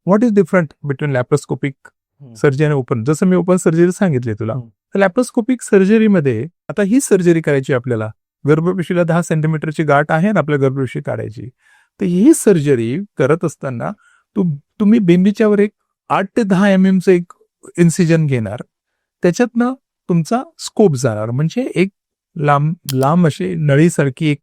What is different between laparoscopic surgery आणि open. जसं मी open surgery सांगितली तुला, तर लॅप्रोस्कोपिक सर्जरीमध्ये आता ही सर्जरी करायची आपल्याला, गर्भपिशवीला 10 सेंटीमीटरची गाठ आहे ना आपल्या गर्भपिशवी काढायची, तर ही सर्जरी करत असताना तुम्ही बेंबीच्यावर एक 8 ते 10 mm एक इन्सिजन घेणार, त्याच्यातनं तुमचा स्कोप जाणार, म्हणजे एक लांब अशी नळीसारखी एक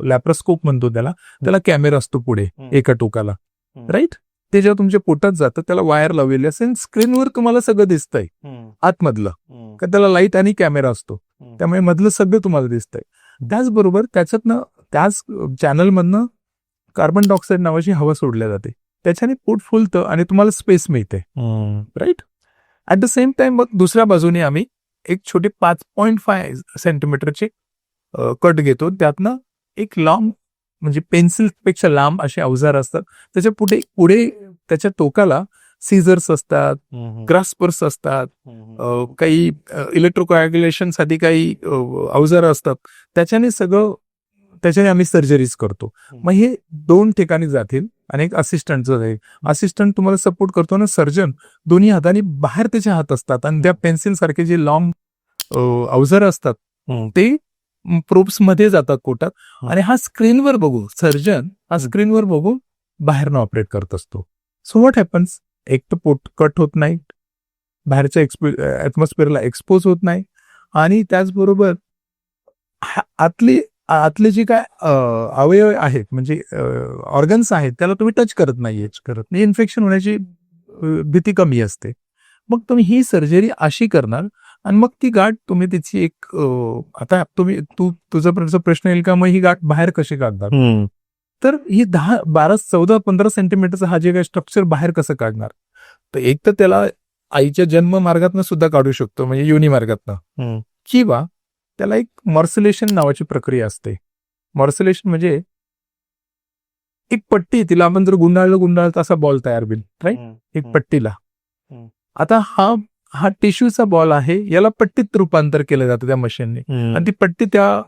लॅप्रोस्कोप म्हणतो त्याला कॅमेरा असतो पुढे एका टोकाला, राईट. ते जेव्हा तुमच्या पोटात जातं त्याला वायर लावलेली असेल, स्क्रीनवर तुम्हाला सगळं दिसतंय आतमधलं, का त्याला लाईट आणि कॅमेरा असतो, त्यामुळे मधलं सगळं तुम्हाला दिसतंय. त्याचबरोबर त्याच्यातनं त्याच चॅनलमधनं कार्बन डायऑक्साईड नावाची हवा सोडल्या जाते, त्याच्याने पोट फुलतं आणि तुम्हाला स्पेस मिळते, right. At the same time मग दुसऱ्या बाजूने आम्ही एक छोटे 5.5 सेंटीमीटरचे कट घेतो, त्यातनं एक लांब म्हणजे पेन्सिलपेक्षा लांब असे अवजार असतात, त्याच्या पुढे त्याच्या टोकाला सीझर्स असतात, ग्रास्पर्स असतात, काही इलेक्ट्रोकोॲग्युलेशन साठी काही अवजार असतात, त्याच्याने आम्ही सर्जरीज करतो. मग हे 2 ठिकाणी जातील आणि एक असिस्टंटचं आहे. असिस्टंट तुम्हाला सपोर्ट करतो ना, सर्जन दोन्ही हाताने बाहेर त्याचे हात असतात आणि त्या पेन्सिल सारखे जे लॉंग अवजार असतात ते प्रोब्स मध्ये जातात पोटात, आणि हा स्क्रीनवर बघून बाहेरनं ऑपरेट करत असतो. सो व्हॉट हॅपन्स, एक तर पोट कट होत नाही, बाहेरच्या ऍटमॉस्फिअरला एक्सपोज होत नाही, आणि त्याचबरोबर आतले जे काय अवयव आहेत म्हणजे ऑर्गन्स आहेत त्याला तुम्ही टच करत नाही, इन्फेक्शन होण्याची भीती कमी असते. मग तुम्ही ही सर्जरी अशी करणार, आणि मग ती गाठ तुम्ही तिची एक आता तुझा प्रश्न येईल का, मग ही गाठ बाहेर कशी काढणार, तर ही 10, 12, 14, 15 सेंटीमीटरचा हा जे काही स्ट्रक्चर बाहेर कसं काढणार, तर एक तर त्याला आईच्या जन्म मार्गातनं सुद्धा काढू शकतो, म्हणजे योनी मार्गातनं, किंवा त्याला एक मॉर्सुलेशन नावाची प्रक्रिया असते. मॉर्सुलेशन म्हणजे एक पट्टी, तिला आपण जर गुंडाळलं असा बॉल तयार होईल, राईट, एक पट्टीला. आता हा टिश्यूचा बॉल आहे, याला पट्टीत रूपांतर केलं जातं त्या मशीनने, आणि ती पट्टी त्या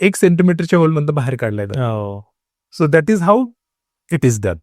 1 सेंटीमीटरच्या होलमधून बाहेर काढल्या जाते. So that is how it is done.